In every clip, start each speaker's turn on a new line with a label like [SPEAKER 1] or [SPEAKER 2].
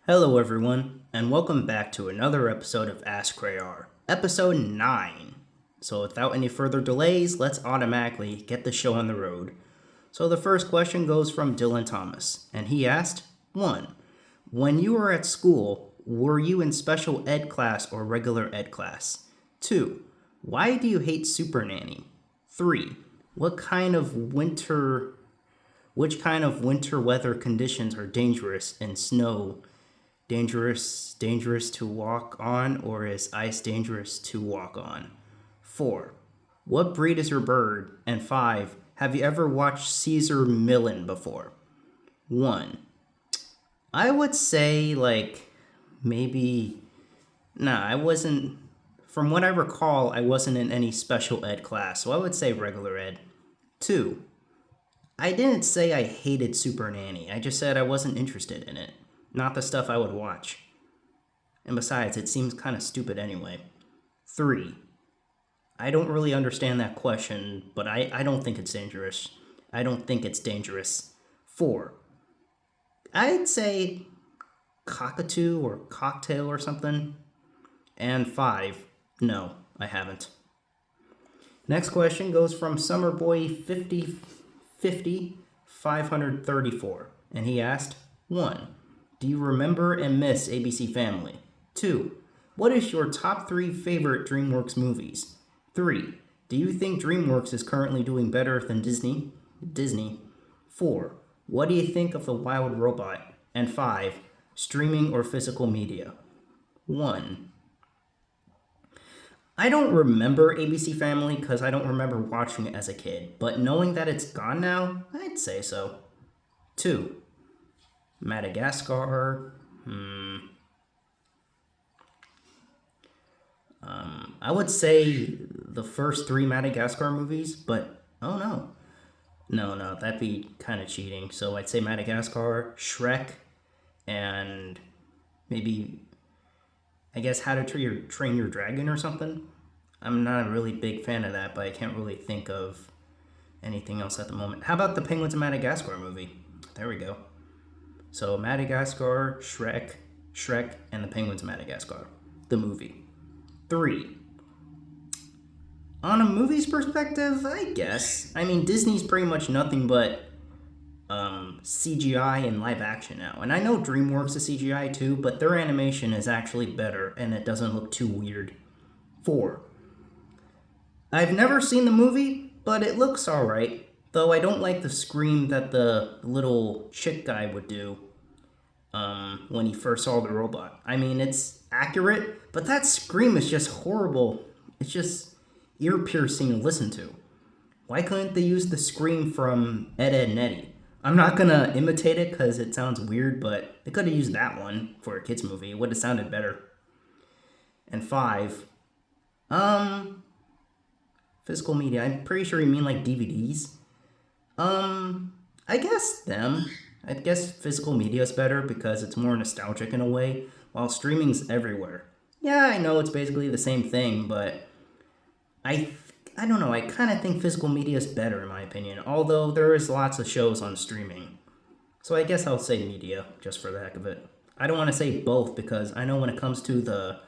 [SPEAKER 1] Hello, everyone, and welcome back to another episode of Ask Cray R, episode 9. So, without any further delays, let's automatically get the show on the road. So, the first question goes from Dylan Thomas, and he asked 1. When you were at school, were you in special ed class or regular ed class? 2. Why do you hate Super Nanny? 3. Which kind of winter weather conditions are dangerous in snow? Dangerous to walk on, or is ice dangerous to walk on? 4. What breed is your bird? And 5. Have you ever watched Caesar Millen before? 1. I would say, maybe. Nah, I wasn't. From what I recall, I wasn't in any special ed class, so I would say regular ed. 2. I didn't say I hated Super Nanny. I just said I wasn't interested in it. Not the stuff I would watch. And besides, it seems kind of stupid anyway. 3. I don't really understand that question, but I don't think it's dangerous. I don't think it's dangerous. 4. I'd say cockatoo or cocktail or something. And 5. No, I haven't. Next question goes from Summerboy5050 534, and he asked, 1. Do you remember and miss ABC Family? 2. What is your top 3 favorite DreamWorks movies? 3. Do you think DreamWorks is currently doing better than Disney? 4. What do you think of The Wild Robot? And 5. Streaming or physical media? 1. I don't remember ABC Family because I don't remember watching it as a kid, but knowing that it's gone now, I'd say so. 2. Madagascar. I would say the first 3 Madagascar movies, but oh no. No, that'd be kind of cheating. So I'd say Madagascar, Shrek, and maybe, I guess, How to Train Your Dragon or something. I'm not a really big fan of that, but I can't really think of anything else at the moment. How about the Penguins of Madagascar movie? There we go. So Madagascar, Shrek, and the Penguins of Madagascar, the movie. 3. On a movie's perspective, I guess. I mean, Disney's pretty much nothing but CGI and live action now. And I know DreamWorks is CGI too, but their animation is actually better, and it doesn't look too weird. 4. I've never seen the movie, but it looks alright. Though I don't like the scream that the little chick guy would do when he first saw the robot. I mean, it's accurate, but that scream is just horrible. It's just ear-piercing to listen to. Why couldn't they use the scream from Ed, Edd n Eddy? I'm not gonna imitate it because it sounds weird, but they could have used that one for a kid's movie. It would have sounded better. And 5. Physical media. I'm pretty sure you mean like DVDs. I guess them. I guess physical media is better because it's more nostalgic in a way, while streaming's everywhere. Yeah, I know it's basically the same thing, but I don't know. I kind of think physical media is better in my opinion, although there is lots of shows on streaming. So I guess I'll say media just for the heck of it. I don't want to say both because I know when it comes to the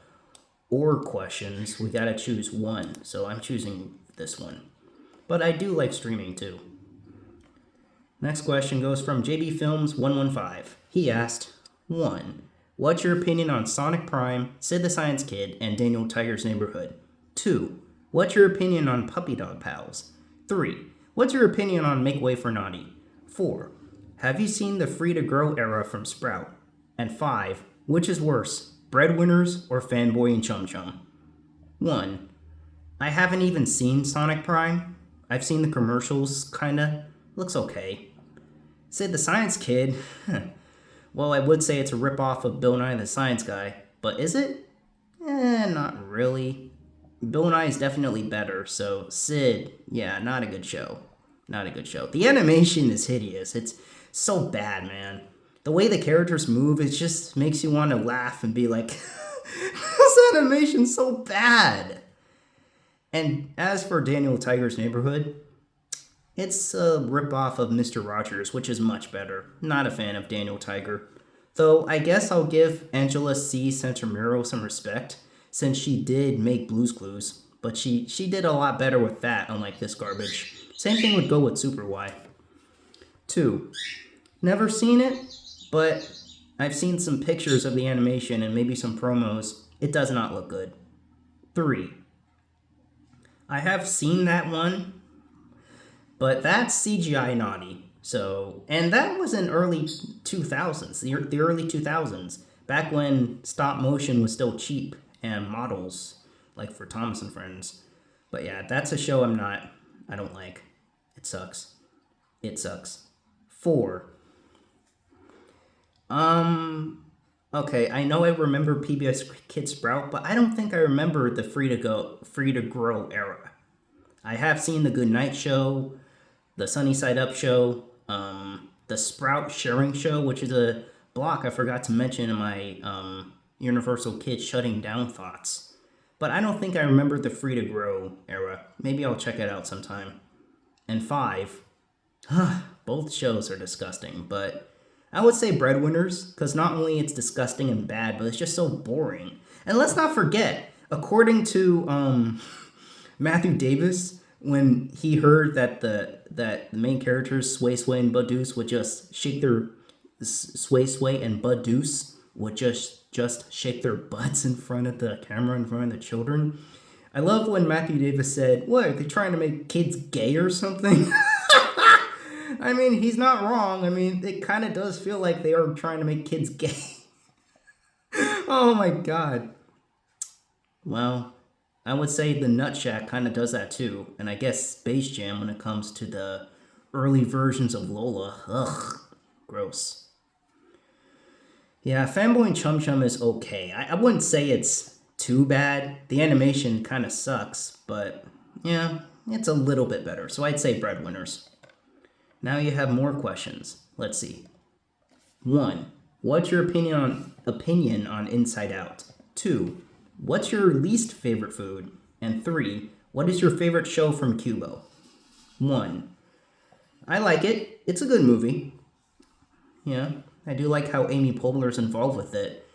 [SPEAKER 1] or questions, we gotta choose one. So I'm choosing this one. But I do like streaming too. Next question goes from JB Films 115. He asked, 1. What's your opinion on Sonic Prime, Sid the Science Kid, and Daniel Tiger's Neighborhood? 2. What's your opinion on Puppy Dog Pals? 3. What's your opinion on Make Way for Naughty? 4. Have you seen the Free to Grow era from Sprout? And 5. Which is worse, Breadwinners or Fanboy and Chum Chum? 1. I haven't even seen Sonic Prime. I've seen the commercials, kinda. Looks okay. Sid the Science Kid. Well, I would say it's a ripoff of Bill Nye the Science Guy, but is it? Not really. Bill Nye is definitely better, so Sid, yeah, not a good show. Not a good show. The animation is hideous. It's so bad, man. The way the characters move, it just makes you want to laugh and be like, this animation's so bad. And as for Daniel Tiger's Neighborhood, it's a ripoff of Mr. Rogers, which is much better. Not a fan of Daniel Tiger. Though I guess I'll give Angela C. Centramuro some respect, since she did make Blue's Clues, but she did a lot better with that, unlike this garbage. Same thing would go with Super Y. 2. Never seen it, but I've seen some pictures of the animation and maybe some promos. It does not look good. 3. I have seen that one, but that's CGI naughty. So, and that was in early 2000s, the early 2000s, back when stop motion was still cheap and models, like for Thomas and Friends. But yeah, that's a show I don't like. It sucks. It sucks. 4. Okay, I know I remember PBS Kid Sprout, but I don't think I remember the free to grow era. I have seen the Good Night Show, the Sunny Side Up Show, the Sprout Sharing Show, which is a block I forgot to mention in my Universal Kids Shutting Down thoughts. But I don't think I remember the free to grow era. Maybe I'll check it out sometime. And 5, both shows are disgusting, but I would say Breadwinners, because not only it's disgusting and bad, but it's just so boring. And let's not forget, according to Matthew Davis, when he heard that the main characters Sway Sway and Bud Deuce would just shake their Sway and Bud Deuce would just shake their butts in front of the camera, in front of the children. I love when Matthew Davis said, "What, are they trying to make kids gay or something?" I mean, he's not wrong. I mean, it kind of does feel like they are trying to make kids gay. Oh my god. Well, I would say the Nut Shack kind of does that too. And I guess Space Jam when it comes to the early versions of Lola. Ugh, gross. Yeah, Fanboy and Chum Chum is okay. I wouldn't say it's too bad. The animation kind of sucks, but yeah, it's a little bit better. So I'd say Breadwinners. Now you have more questions. Let's see. 1. What's your opinion on Inside Out? 2. What's your least favorite food? And 3. What is your favorite show from Qubo? 1. I like it. It's a good movie. Yeah, I do like how Amy Poehler's involved with it.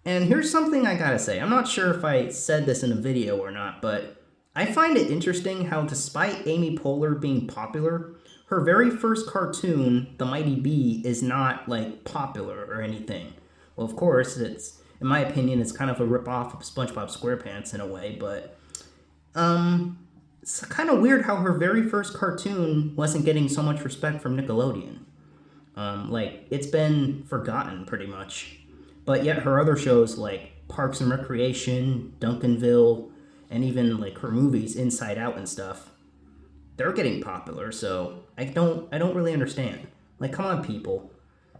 [SPEAKER 1] And here's something I gotta say. I'm not sure if I said this in a video or not, but I find it interesting how despite Amy Poehler being popular, her very first cartoon, The Mighty Bee, is not, like, popular or anything. Well, of course, it's, in my opinion, it's kind of a ripoff of SpongeBob SquarePants in a way, but, it's kind of weird how her very first cartoon wasn't getting so much respect from Nickelodeon. Like, it's been forgotten, pretty much. But yet her other shows, like Parks and Recreation, Duncanville, and even, like, her movies, Inside Out and stuff, they're getting popular, so I don't really understand. Like, come on, people.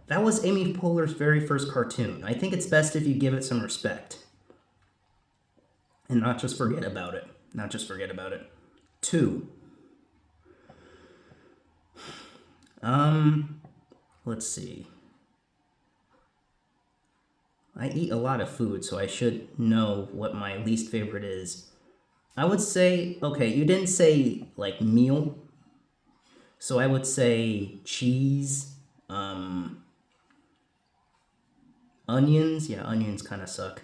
[SPEAKER 1] That was Amy Poehler's very first cartoon. I think it's best if you give it some respect. And not just forget about it. 2. Let's see. I eat a lot of food, so I should know what my least favorite is. I would say, okay, you didn't say, like, meal. So I would say cheese, onions. Yeah, onions kind of suck.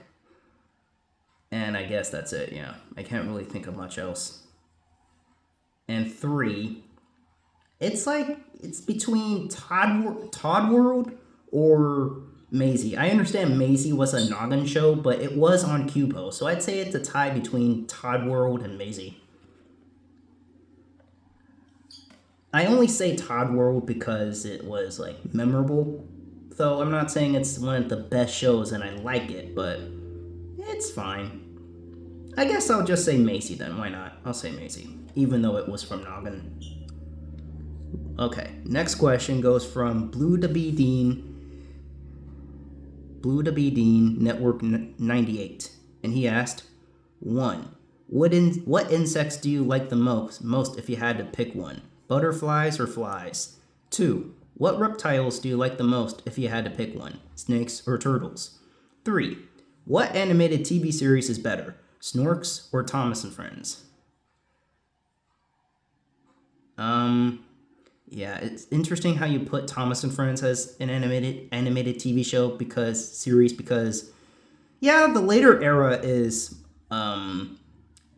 [SPEAKER 1] And I guess that's it, yeah. I can't really think of much else. And 3, it's like, it's between Todd World or Maisie. I understand Maisie was a Noggin show, but it was on Qubo, so I'd say it's a tie between Todd World and Maisie. I only say Todd World because it was, like, memorable. Though I'm not saying it's one of the best shows and I like it, but it's fine. I guess I'll just say Maisie then, why not? I'll say Maisie, even though it was from Noggin. Okay, next question goes from Blue to Be Dean Network 98, and he asked, 1. What insects do you like the most if you had to pick one? Butterflies or flies? 2. What reptiles do you like the most if you had to pick one? Snakes or turtles? 3. What animated TV series is better? Snorks or Thomas and Friends? Yeah, it's interesting how you put Thomas and Friends as an animated TV show because yeah, the later era is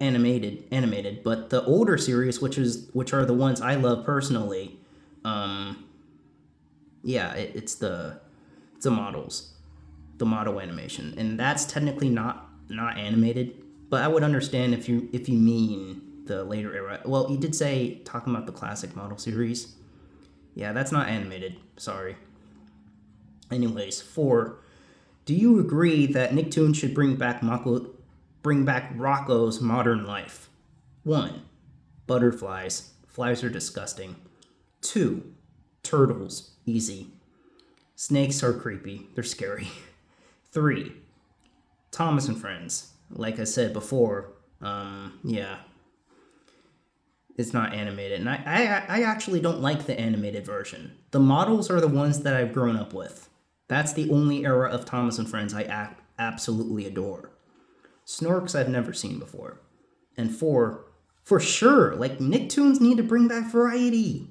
[SPEAKER 1] animated, but the older series, which are the ones I love personally, yeah, it's the models, the model animation, and that's technically not animated. But I would understand if you mean the later era. Well, you did say talking about the classic model series. Yeah, that's not animated. Sorry. Anyways, 4. Do you agree that Nicktoons should bring back Rocco's modern life? 1. Butterflies. Flies are disgusting. 2. Turtles. Easy. Snakes are creepy. They're scary. 3. Thomas and Friends. Like I said before, yeah, it's not animated. And I actually don't like the animated version. The models are the ones that I've grown up with. That's the only era of Thomas and Friends I absolutely adore. Snorks I've never seen before. And 4, for sure, like Nicktoons need to bring back variety.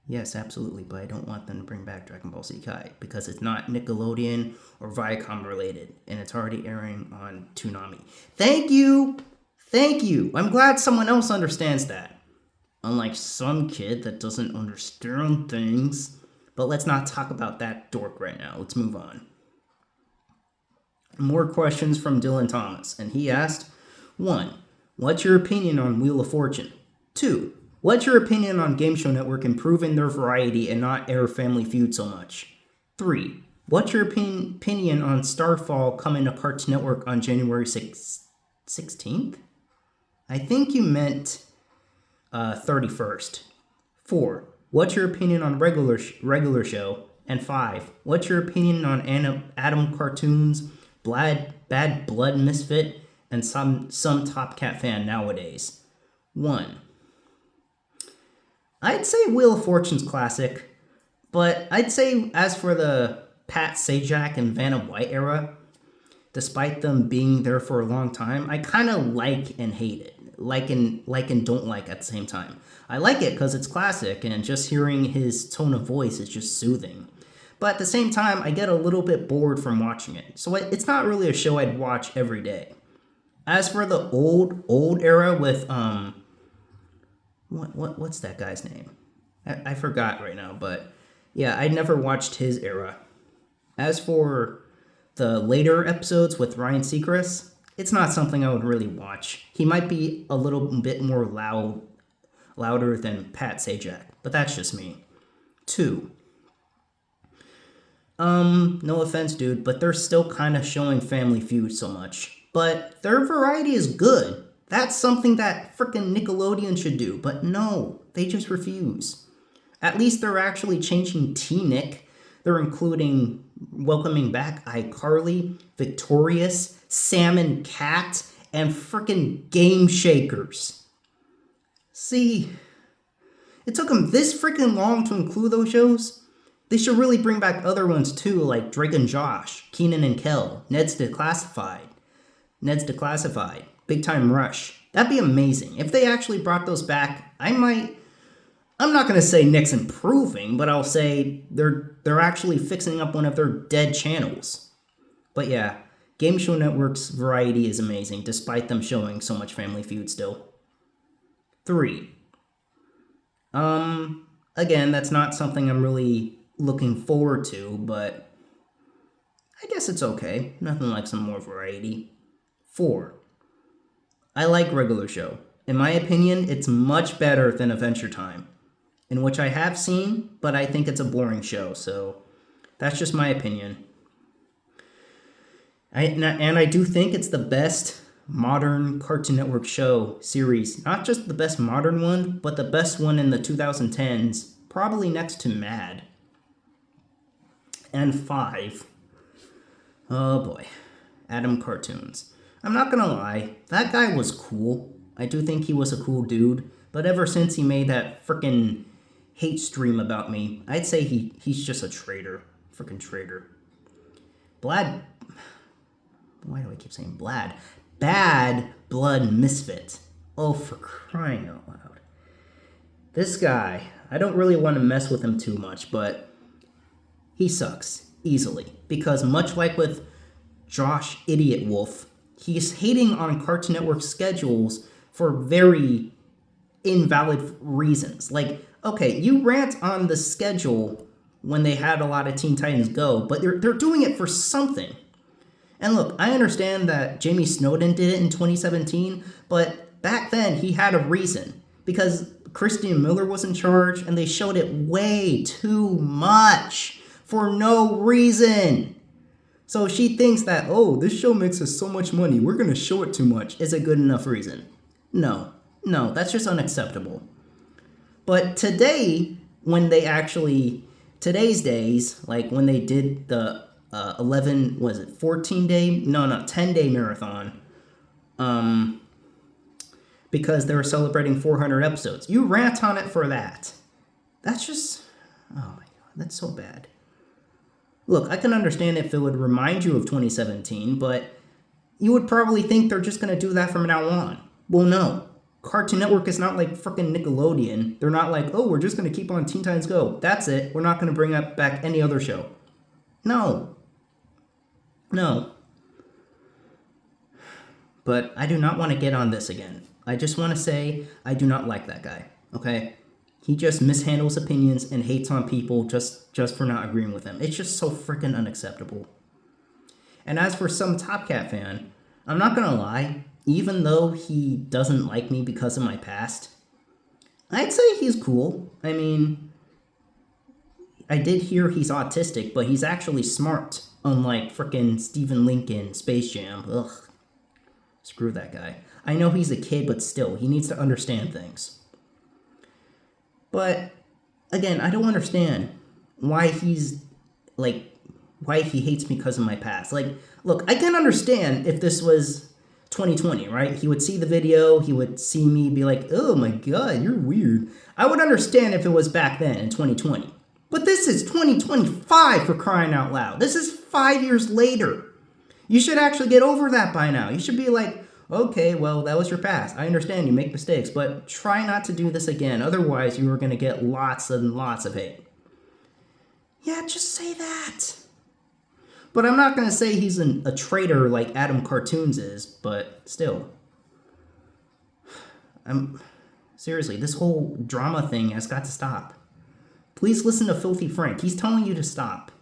[SPEAKER 1] Yes, absolutely, but I don't want them to bring back Dragon Ball Z Kai because it's not Nickelodeon or Viacom related, and it's already airing on Toonami. Thank you! Thank you! I'm glad someone else understands that. Unlike some kid that doesn't understand things. But let's not talk about that dork right now. Let's move on. More questions from Dylan Thomas, and he asked, 1. What's your opinion on Wheel of Fortune? 2. What's your opinion on Game Show Network improving their variety and not air Family Feud so much? 3. What's your opinion on Starfall coming to Cartoon Network on January 16th? I think you meant 31st. 4. What's your opinion on regular show? And 5. What's your opinion on Adam Cartoons, Bad Blood Misfit, and some Top Cat fan nowadays? 1. I'd say Wheel of Fortune's classic, but I'd say as for the Pat Sajak and Vanna White era, despite them being there for a long time, I kind of like and hate it. Like and don't like at the same time. I like it because it's classic, and just hearing his tone of voice is just soothing. But at the same time, I get a little bit bored from watching it, so it's not really a show I'd watch every day. As for the old era with what's that guy's name? I forgot right now, but yeah, I never watched his era. As for the later episodes with Ryan Seacrest, it's not something I would really watch. He might be a little bit more louder than Pat Sajak, but that's just me. 2. No offense, dude, but they're still kind of showing Family Feud so much. But their variety is good. That's something that frickin' Nickelodeon should do, but no, they just refuse. At least they're actually changing T-Nick. They're welcoming back iCarly, Victorious, Sam and Cat, and frickin' Game Shakers. See, it took them this frickin' long to include those shows. They should really bring back other ones too, like Drake and Josh, Keenan and Kel, Ned's Declassified, Big Time Rush. That'd be amazing. If they actually brought those back, I'm not going to say Nick's improving, but I'll say they're actually fixing up one of their dead channels. But yeah, Game Show Network's variety is amazing, despite them showing so much Family Feud still. 3. Again, that's not something I'm really looking forward to, but I guess it's okay. Nothing like some more variety. 4. I like regular show. In my opinion, it's much better than Adventure Time, in which I have seen, but I think it's a boring show, so that's just my opinion. And I do think it's the best modern Cartoon Network show series. Not just the best modern one, but the best one in the 2010s, probably next to Mad. And 5. Oh boy. Adam Cartoons. I'm not gonna lie, that guy was cool. I do think he was a cool dude, but ever since he made that frickin' hate stream about me, I'd say he's just a traitor. Frickin' traitor. Why do I keep saying Blad? Bad Blood Misfit. Oh, for crying out loud. This guy, I don't really want to mess with him too much, but he sucks easily. Because much like with Josh Idiot Wolf, he's hating on Cartoon Network schedules for very invalid reasons. Like, okay, you rant on the schedule when they had a lot of Teen Titans Go, but they're doing it for something. And look, I understand that Jamie Snowden did it in 2017, but back then he had a reason. Because Christian Miller was in charge, and they showed it way too much for no reason. So she thinks that, oh, this show makes us so much money, we're going to show it too much, is a good enough reason. No, that's just unacceptable. But today, when they actually, today's days, like when they did the 10-day marathon, because they were celebrating 400 episodes. You rant on it for that. That's just, oh my god, that's so bad. Look, I can understand if it would remind you of 2017, but you would probably think they're just going to do that from now on. Well, no. Cartoon Network is not like frickin' Nickelodeon. They're not like, oh, we're just going to keep on Teen Titans Go. That's it. We're not going to bring back any other show. No. But I do not want to get on this again. I just want to say I do not like that guy, okay? He just mishandles opinions and hates on people just for not agreeing with them. It's just so freaking unacceptable. And as for some Top Cat fan, I'm not gonna lie, even though he doesn't like me because of my past, I'd say he's cool. I mean, I did hear he's autistic, but he's actually smart, unlike frickin' Stephen Lincoln, Space Jam. Ugh. Screw that guy. I know he's a kid, but still, he needs to understand things. But, again, I don't understand why he hates me because of my past. Like, look, I can understand if this was 2020, right? He would see the video, he would see me be like, oh my god, you're weird. I would understand if it was back then in 2020. But this is 2025, for crying out loud. This is 5 years later. You should actually get over that by now. You should be like, okay, well, that was your past. I understand you make mistakes, but try not to do this again. Otherwise, you are going to get lots and lots of hate. Yeah, just say that. But I'm not going to say he's a traitor like Adam Cartoons is, but still. Seriously, this whole drama thing has got to stop. Please listen to Filthy Frank. He's telling you to stop.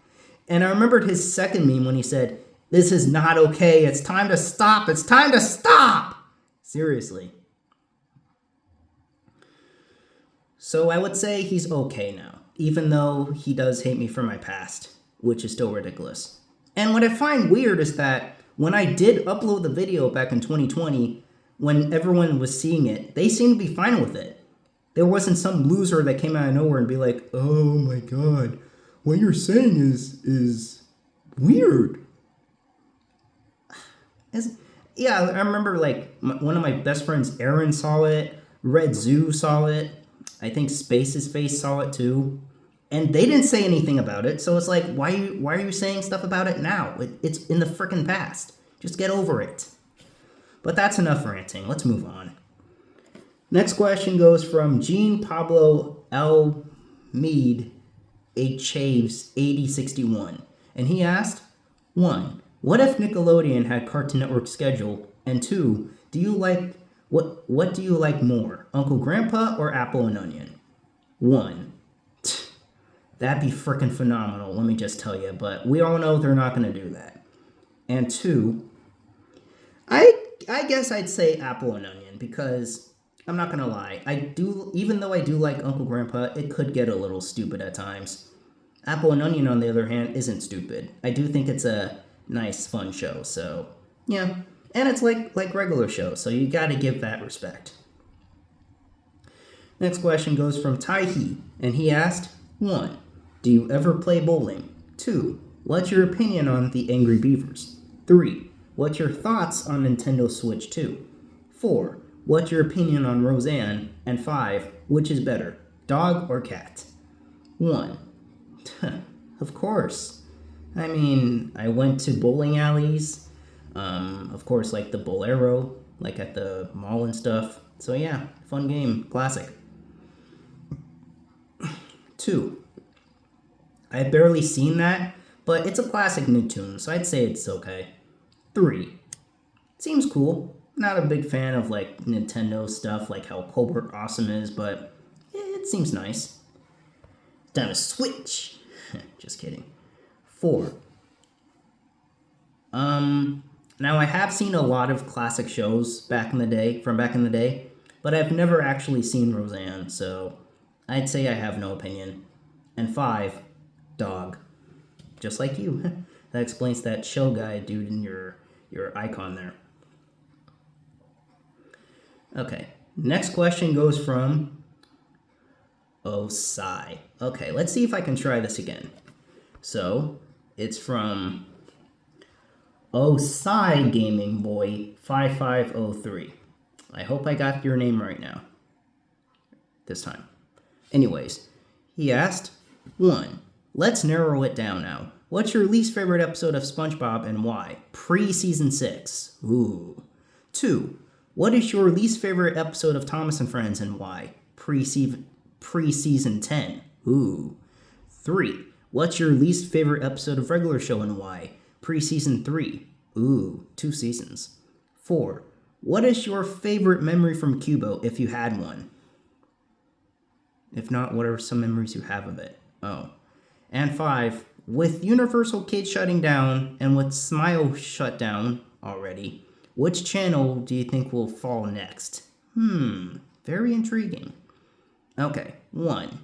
[SPEAKER 1] And I remembered his second meme when he said, this is not okay. It's time to stop. It's time to stop. Seriously. So I would say he's okay now, even though he does hate me for my past, which is still ridiculous. And what I find weird is that when I did upload the video back in 2020, when everyone was seeing it, they seemed to be fine with it. There wasn't some loser that came out of nowhere and be like, oh my god, what you're saying is weird. Yeah, I remember like one of my best friends, Aaron, saw it. Red Zoo saw it. I think Space's Face saw it too. And they didn't say anything about it. So it's like, why are you saying stuff about it now? It's in the frickin' past. Just get over it. But that's enough ranting. Let's move on. Next question goes from Jean Pablo L. Mead, A. Chaves 8061. And he asked, 1. What if Nickelodeon had Cartoon Network schedule? And 2, do you like what do you like more, Uncle Grandpa or Apple and Onion? 1. That'd be freaking phenomenal, let me just tell you, but we all know they're not going to do that. And 2, I guess I'd say Apple and Onion, because I'm not going to lie, even though I do like Uncle Grandpa, it could get a little stupid at times. Apple and Onion, on the other hand, isn't stupid. I do think it's a nice, fun show, so yeah. And it's like regular shows, so you gotta give that respect. Next question goes from Taihi, and he asked, 1. Do you ever play bowling? 2. What's your opinion on the Angry Beavers? 3. What's your thoughts on Nintendo Switch 2? 4. What's your opinion on Roseanne? And 5. Which is better, dog or cat? 1. Of course. I mean, I went to bowling alleys, of course, like the Bolero, like at the mall and stuff. So yeah, fun game, classic. 2. I've barely seen that, but it's a classic Nicktoon, so I'd say it's okay. 3. Seems cool. Not a big fan of like Nintendo stuff, like how Colbert Awesome is, but it seems nice. Time to switch. Just kidding. 4. Now I have seen a lot of classic shows back in the day, but I've never actually seen Roseanne, so I'd say I have no opinion. And 5, dog. Just like you. That explains that chill guy dude in your icon there. Okay, next question goes from Osai. Okay, let's see if I can try this again. So, it's from Osai Gaming Boy 5503. I hope I got your name right now. This time. Anyways, he asked, 1. Let's narrow it down now. What's your least favorite episode of SpongeBob and why? Pre-season 6. Ooh. 2. What is your least favorite episode of Thomas and Friends and why? Pre-season 10. Ooh. 3. What's your least favorite episode of Regular Show and why? Pre-season 3. Ooh, 2 seasons. 4. What is your favorite memory from Qubo if you had one? If not, what are some memories you have of it? Oh. And 5. With Universal Kids shutting down and with Smile shut down already, which channel do you think will fall next? Very intriguing. Okay, 1.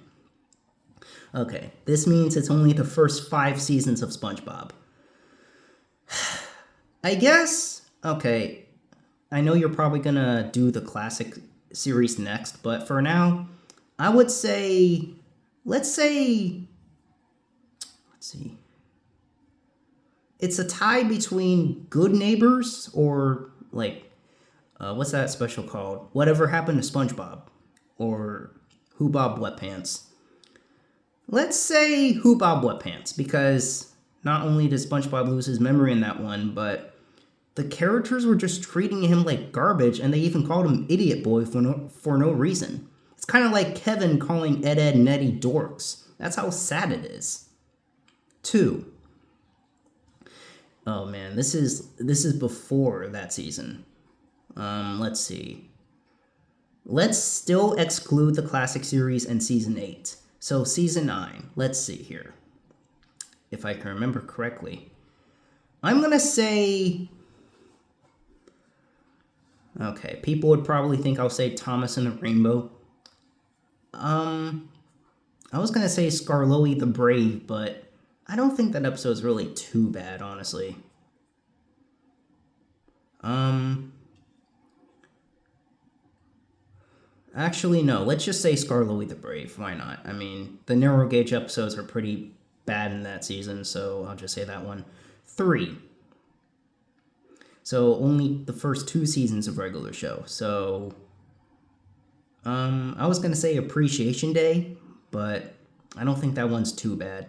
[SPEAKER 1] Okay, this means it's only the first 5 seasons of SpongeBob. I guess, okay, I know you're probably gonna do the classic series next, but for now, I would say, let's see. It's a tie between Good Neighbors or, like, what's that special called? Whatever Happened to SpongeBob. Or Who Bob Wet Pants. Let's say Who Bob Wet Pants, because not only does SpongeBob lose his memory in that one, but the characters were just treating him like garbage, and they even called him Idiot Boy for no reason. It's kind of like Kevin calling Ed, Edd, and Eddy dorks. That's how sad it is. 2. Oh man, this is before that season. Let's see. Let's still exclude the classic series and season 8. So season 9. Let's see here. If I can remember correctly. I'm gonna say... Okay, people would probably think I'll say Thomas and the Rainbow. I was gonna say Skarloey the Brave, but I don't think that episode's really too bad, honestly. Actually, no. Let's just say Skarloey the Brave. Why not? I mean, the narrow gauge episodes are pretty bad in that season, so I'll just say that one. 3. So only the first 2 seasons of Regular Show. So, I was gonna say Appreciation Day, but I don't think that one's too bad.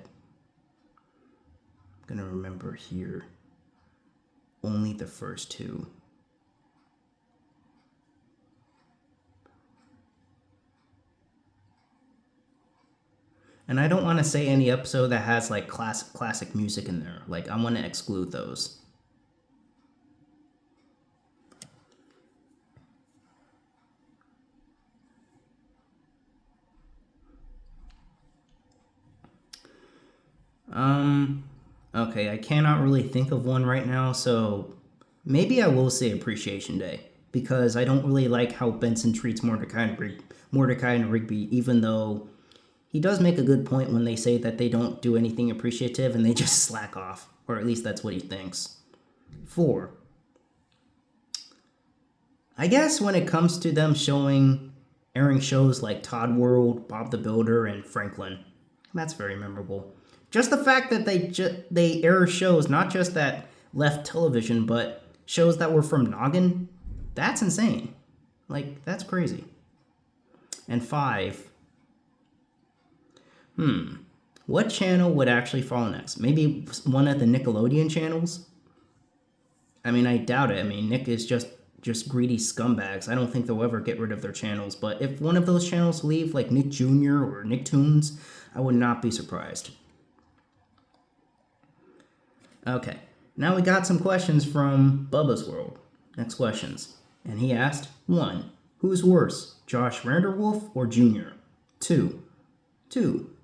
[SPEAKER 1] I'm gonna remember here. Only the first 2. And I don't want to say any episode that has like classic music in there. Like, I want to exclude those. Okay, I cannot really think of one right now, so maybe I will say Appreciation Day, because I don't really like how Benson treats Mordecai and Rigby, even though he does make a good point when they say that they don't do anything appreciative and they just slack off, or at least that's what he thinks. 4. I guess when it comes to them airing shows like Todd World, Bob the Builder, and Franklin, that's very memorable. Just the fact that they air shows, not just that left television, but shows that were from Noggin, that's insane. Like, that's crazy. And 5. What channel would actually fall next? Maybe one of the Nickelodeon channels? I mean, I doubt it. I mean, Nick is just just greedy scumbags. I don't think they'll ever get rid of their channels, but if one of those channels leave, like Nick Jr. or Nicktoons, I would not be surprised. Okay, now we got some questions from Bubba's World. Next questions. And he asked, 1. Who's worse, Josh Vanderwolf or Jr.? 2.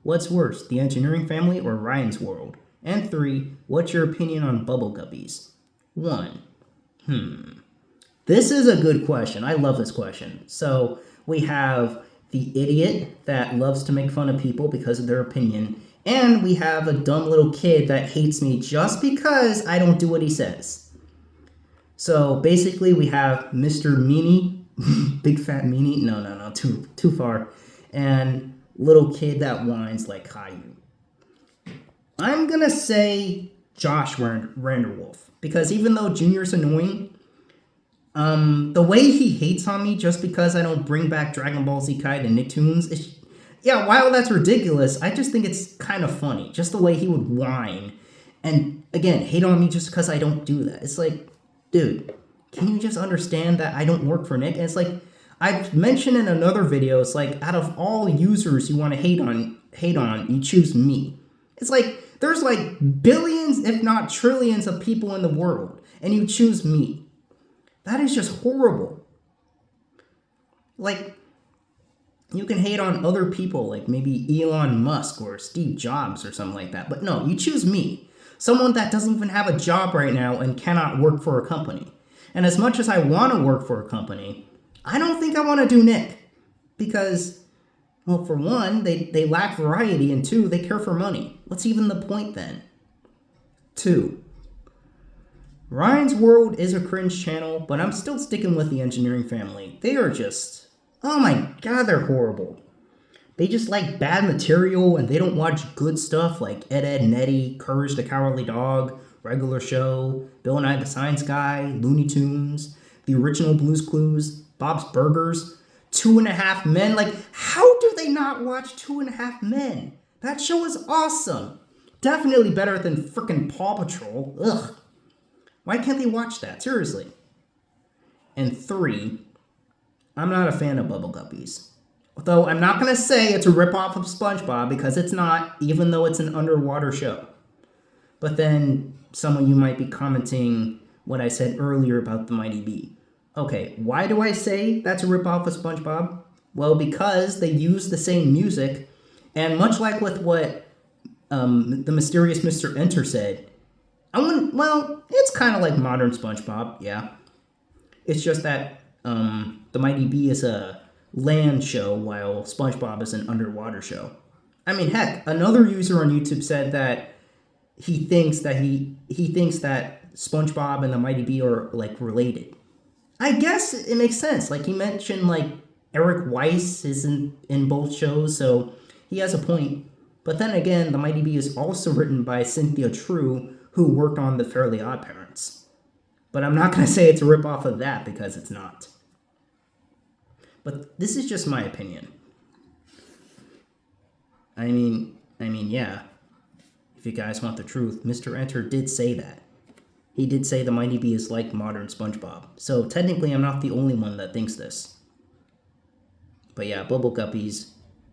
[SPEAKER 1] What's worse, the Engineering Family or Ryan's World? And 3. What's your opinion on Bubble Guppies? 1. This is a good question. I love this question. So we have the idiot that loves to make fun of people because of their opinion, and we have a dumb little kid that hates me just because I don't do what he says. So basically we have Mr. Meanie, big fat meanie, no, too far, and little kid that whines like Caillou. I'm gonna say Josh Vanderwolf, because even though Junior's annoying, the way he hates on me just because I don't bring back Dragon Ball Z Kai to Nicktoons is, yeah, while that's ridiculous, I just think it's kind of funny. Just the way he would whine and, again, hate on me just because I don't do that. It's like, dude, can you just understand that I don't work for Nick? And it's like, I've mentioned in another video, it's like, out of all users you want to hate on, you choose me. It's like, there's like billions, if not trillions of people in the world, and you choose me. That is just horrible. Like, you can hate on other people, like maybe Elon Musk or Steve Jobs or something like that. But no, you choose me. Someone that doesn't even have a job right now and cannot work for a company. And as much as I want to work for a company, I don't think I want to do Nick. Because, well, for one, they lack variety, and 2, they care for money. What's even the point then? 2. Ryan's World is a cringe channel, but I'm still sticking with the Engineering Family. They are just, oh my god, they're horrible. They just like bad material, and they don't watch good stuff like Ed, Edd n Eddy, Courage the Cowardly Dog, Regular Show, Bill Nye the Science Guy, Looney Tunes, the original Blue's Clues, Bob's Burgers, 2.5 Men. Like, how do they not watch 2.5 Men? That show is awesome. Definitely better than frickin' Paw Patrol. Ugh. Why can't they watch that? Seriously. And 3, I'm not a fan of Bubble Guppies. Though I'm not going to say it's a ripoff of SpongeBob, because it's not, even though it's an underwater show. But then some of you might be commenting what I said earlier about the Mighty Bee. Okay, why do I say that's a ripoff of SpongeBob? Well, because they use the same music, and much like with what the mysterious Mr. Enter said, it's kind of like modern SpongeBob, yeah. It's just that the Mighty Bee is a land show while SpongeBob is an underwater show. I mean, heck, another user on YouTube said that he thinks that SpongeBob and the Mighty Bee are like related. I guess it makes sense. Like, he mentioned like Eric Weiss is in both shows, so he has a point. But then again, the Mighty Bee is also written by Cynthia True, who worked on the Fairly Odd Parents. But I'm not going to say it's a ripoff of that, because it's not. But this is just my opinion. I mean, yeah. If you guys want the truth, Mr. Enter did say that. He did say the Mighty Bee is like modern SpongeBob. So technically, I'm not the only one that thinks this. But yeah, Bubble Guppies,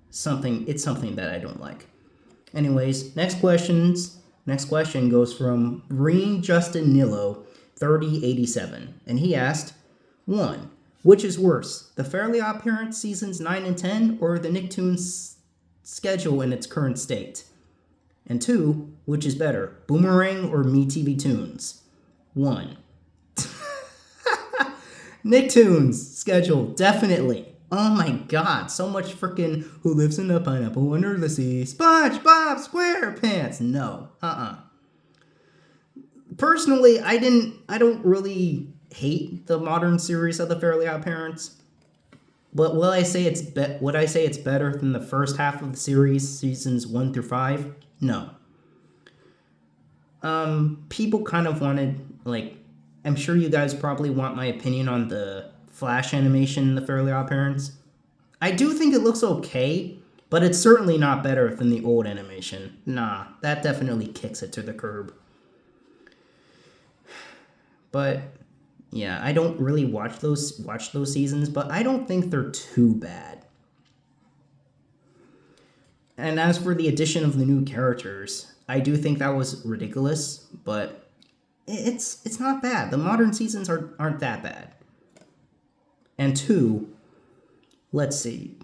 [SPEAKER 1] it's something that I don't like. Anyways, next question goes from Green Justin Nilo 3087, and he asked, 1. Which is worse, the Fairly Odd Parents seasons 9 and 10, or the Nicktoons schedule in its current state? And 2, which is better, Boomerang or MeTV Toons? 1. Nicktoons schedule, definitely. Oh my god, so much freaking Who Lives in a Pineapple Under the Sea, SpongeBob SquarePants. No, Personally, I don't really hate the modern series of the Fairly Odd Parents. But would I say it's better than the first half of the series, seasons 1 through 5? No. People kind of wanted, like, I'm sure you guys probably want my opinion on the Flash animation in the Fairly Odd Parents. I do think it looks okay, but it's certainly not better than the old animation. Nah, that definitely kicks it to the curb. But Yeah, I don't really watch those seasons, but I don't think they're too bad. And as for the addition of the new characters, I do think that was ridiculous, but it's not bad. The modern seasons aren't that bad. And two, let's see.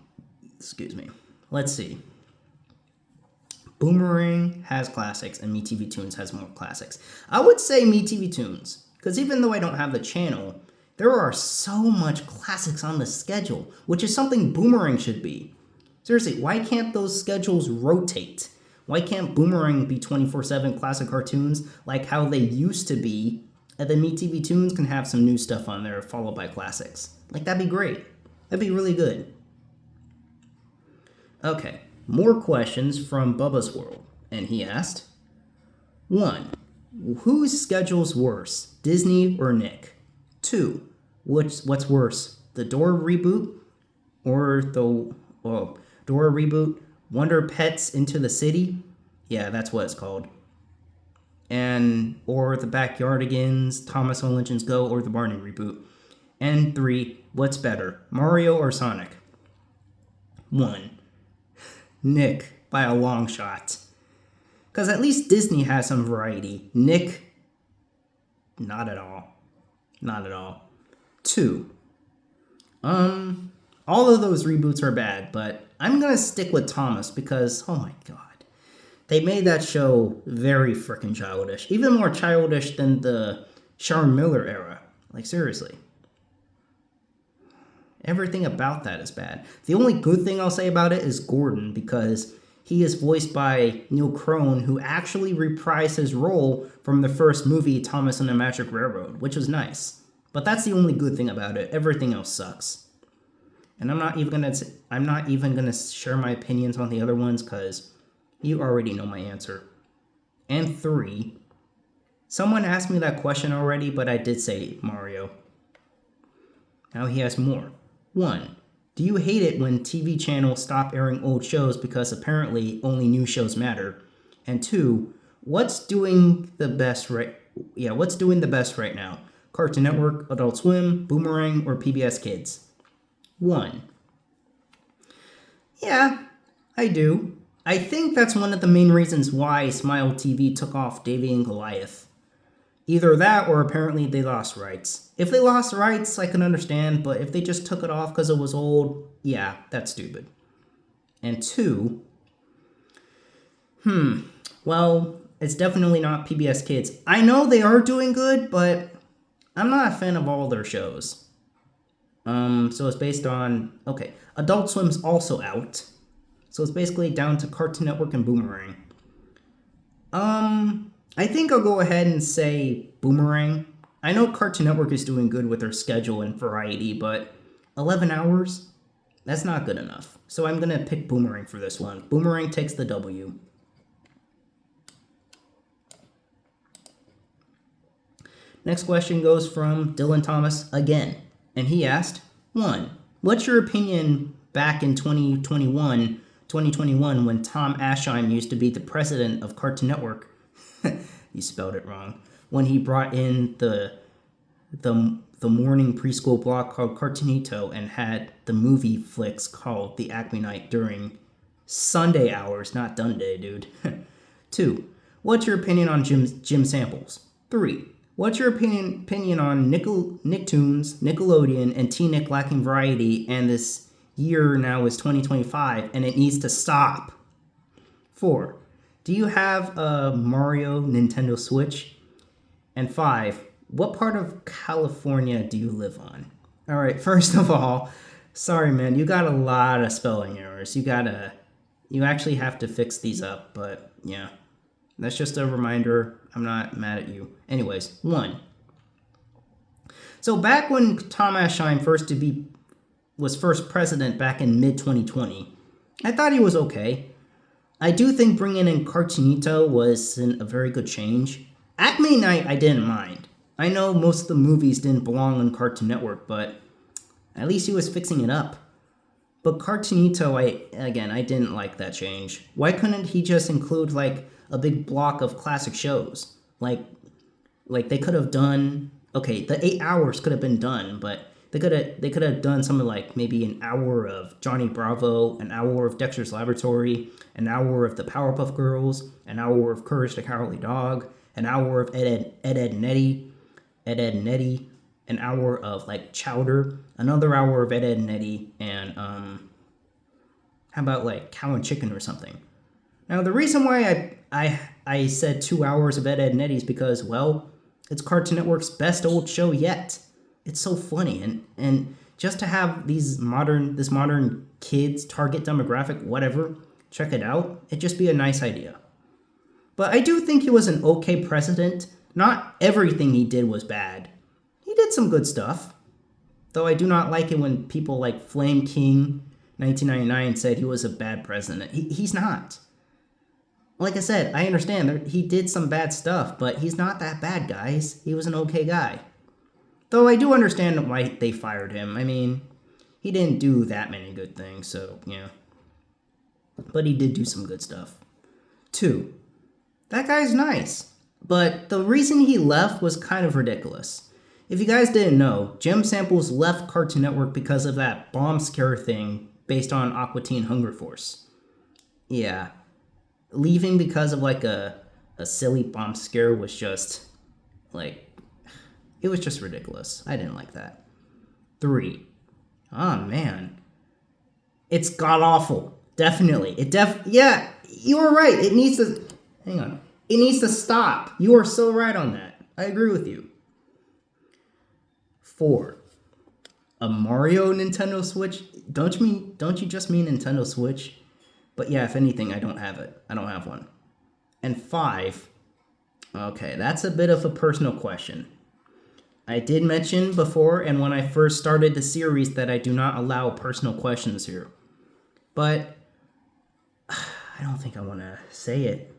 [SPEAKER 1] Excuse me. Let's see. Boomerang has classics and MeTV Toons has more classics. I would say MeTV Toons, because even though I don't have the channel, there are so much classics on the schedule, which is something Boomerang should be. Seriously, why can't those schedules rotate? Why can't Boomerang be 24/7 classic cartoons like how they used to be, and then MeTV Toons can have some new stuff on there followed by classics? Like, that'd be great. That'd be really good. Okay, more questions from Bubba's World. And he asked, 1. Whose schedule's worse, Disney or Nick? 2. What's worse, the Dora reboot or the Dora reboot, Wonder Pets Into the City? Yeah, that's what it's called. Or the Backyardigans, Thomas and Legends Go, or the Barney reboot. And 3, what's better, Mario or Sonic? 1. Nick, by a long shot. Because at least Disney has some variety. Nick, not at all. Not at all. 2. All of those reboots are bad, but I'm going to stick with Thomas because, oh my god. They made that show very freaking childish. Even more childish than the Sharon Miller era. Like, seriously. Everything about that is bad. The only good thing I'll say about it is Gordon, because he is voiced by Neil Crone, who actually reprised his role from the first movie, Thomas and the Magic Railroad, which was nice. But that's the only good thing about it. Everything else sucks. And I'm not even gonna share my opinions on the other ones, because you already know my answer. And 3, someone asked me that question already, but I did say Mario. Now he has more. 1. Do you hate it when TV channels stop airing old shows because apparently only new shows matter? And 2, what's doing the best right now? Cartoon Network, Adult Swim, Boomerang, or PBS Kids? 1. Yeah, I do. I think that's one of the main reasons why Smile TV took off Davey and Goliath. Either that or apparently they lost rights. If they lost rights, I can understand, but if they just took it off because it was old, yeah, that's stupid. And 2, well, it's definitely not PBS Kids. I know they are doing good, but I'm not a fan of all their shows. So it's based on, Adult Swim's also out. So it's basically down to Cartoon Network and Boomerang. I think I'll go ahead and say Boomerang. I know Cartoon Network is doing good with their schedule and variety, but 11 hours? That's not good enough. So I'm going to pick Boomerang for this one. Boomerang takes the W. Next question goes from Dylan Thomas again. And he asked, 1. What's your opinion back in 2021 when Tom Ascheim used to be the president of Cartoon Network? You spelled it wrong. When he brought in the morning preschool block called Cartoonito and had the movie flicks called The Acme Night during Sunday hours, not Dundee, dude. 2. What's your opinion on Jim Samples? 3. What's your opinion on Nicktoons, Nickelodeon, and T-Nick lacking variety, and this year now is 2025, and it needs to stop? 4. Do you have a Mario Nintendo Switch? And 5. What part of California do you live on? Alright, first of all, sorry man, you got a lot of spelling errors. You actually have to fix these up, but yeah. That's just a reminder. I'm not mad at you. Anyways, 1. So back when Tom Ascheim was first president back in mid-2020, I thought he was okay. I do think bringing in Cartoonito was a very good change. Acme Night, I didn't mind. I know most of the movies didn't belong on Cartoon Network, but at least he was fixing it up. But Cartoonito, I didn't like that change. Why couldn't he just include, a big block of classic shows? Like they could have done okay, the 8 hours could have been done, but they could have done something like maybe an hour of Johnny Bravo, an hour of Dexter's Laboratory, an hour of the Powerpuff Girls, an hour of Courage the Cowardly Dog, an hour of Ed, Ed and Eddie, an hour of like Chowder, another hour of Ed and Eddie, and how about like Cow and Chicken or something? Now the reason why I said 2 hours of Ed, Ed and Eddie is because, well, it's Cartoon Network's best old show yet. It's so funny, and just to have this modern kids target demographic, whatever, check it out, it'd just be a nice idea. But I do think he was an okay president. Not everything he did was bad. He did some good stuff. Though I do not like it when people like Flame King 1999 said he was a bad president. He's not. Like I said, I understand that he did some bad stuff, but he's not that bad, guys. He was an okay guy. Though I do understand why they fired him. I mean, he didn't do that many good things, so, yeah. But he did do some good stuff. 2. That guy's nice. But the reason he left was kind of ridiculous. If you guys didn't know, Jim Samples left Cartoon Network because of that bomb scare thing based on Aqua Teen Hunger Force. Yeah. Leaving because of like a silly bomb scare was just like, it was just ridiculous. I didn't like that. 3. Oh man. It's god awful. Definitely. Yeah, you were right. It needs to, hang on. It needs to stop. You are so right on that. I agree with you. 4. A Mario Nintendo Switch? Don't you just mean Nintendo Switch? But yeah, if anything, I don't have it. I don't have one. And 5. Okay, that's a bit of a personal question. I did mention before and when I first started the series that I do not allow personal questions here. But I don't think I want to say it.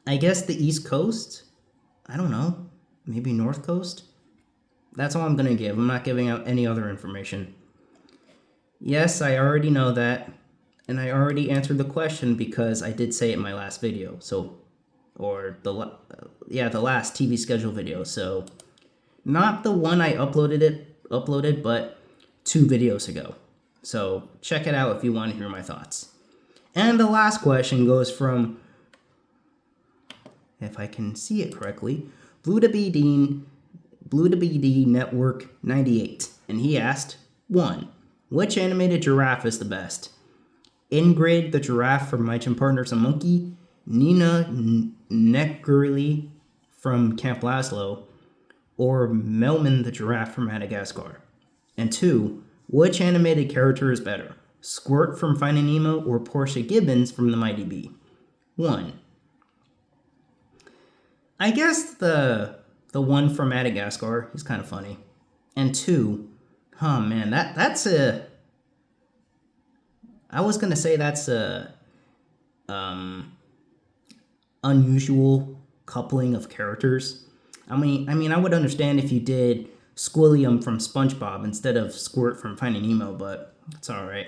[SPEAKER 1] I guess the East Coast? I don't know. Maybe North Coast? That's all I'm going to give. I'm not giving out any other information. Yes, I already know that. And I already answered the question because I did say it in my last video. The last TV schedule video. So, not the one I uploaded, but 2 videos ago. So, check it out if you want to hear my thoughts. And the last question goes from, if I can see it correctly, Blue to BD Network 98. And he asked, 1. Which animated giraffe is the best? Ingrid, the giraffe from My Gym Partner's a Monkey, Nina Neckerly from Camp Laszlo, or Melman the giraffe from Madagascar? And 2. Which animated character is better? Squirt from Finding Nemo or Portia Gibbons from The Mighty Bee? 1. I guess the one from Madagascar is kind of funny. And 2, oh man, that's a, I was gonna say that's a unusual coupling of characters. I mean, I would understand if you did Squilliam from SpongeBob instead of Squirt from Finding Nemo, but it's all right.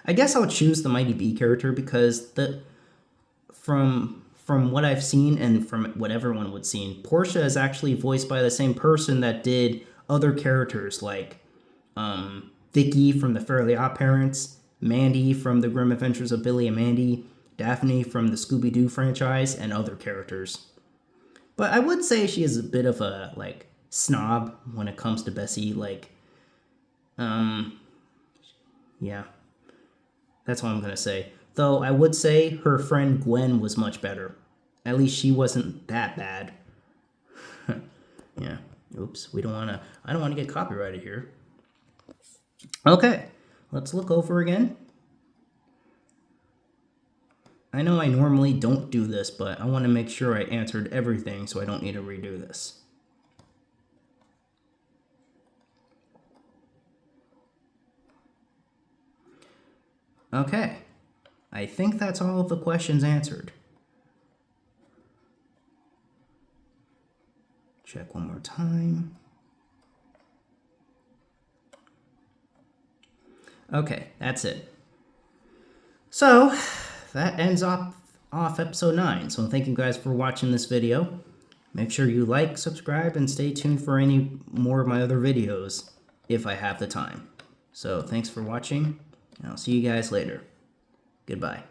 [SPEAKER 1] I guess I'll choose the Mighty Bee character because from what I've seen and from what everyone would seen, Portia is actually voiced by the same person that did other characters like Vicky from the Fairly Odd Parents, Mandy from the Grim Adventures of Billy and Mandy, Daphne from the Scooby-Doo franchise, and other characters. But I would say she is a bit of a like snob when it comes to Bessie. Like, yeah, that's what I'm gonna say. Though I would say her friend Gwen was much better. At least she wasn't that bad. Yeah. Oops. I don't want to get copyrighted here. Okay. Let's look over again. I know I normally don't do this, but I want to make sure I answered everything so I don't need to redo this. Okay. I think that's all of the questions answered. Check one more time. Okay, that's it. So, that ends off episode 9. So thank you guys for watching this video. Make sure you like, subscribe, and stay tuned for any more of my other videos if I have the time. So thanks for watching, and I'll see you guys later. Goodbye.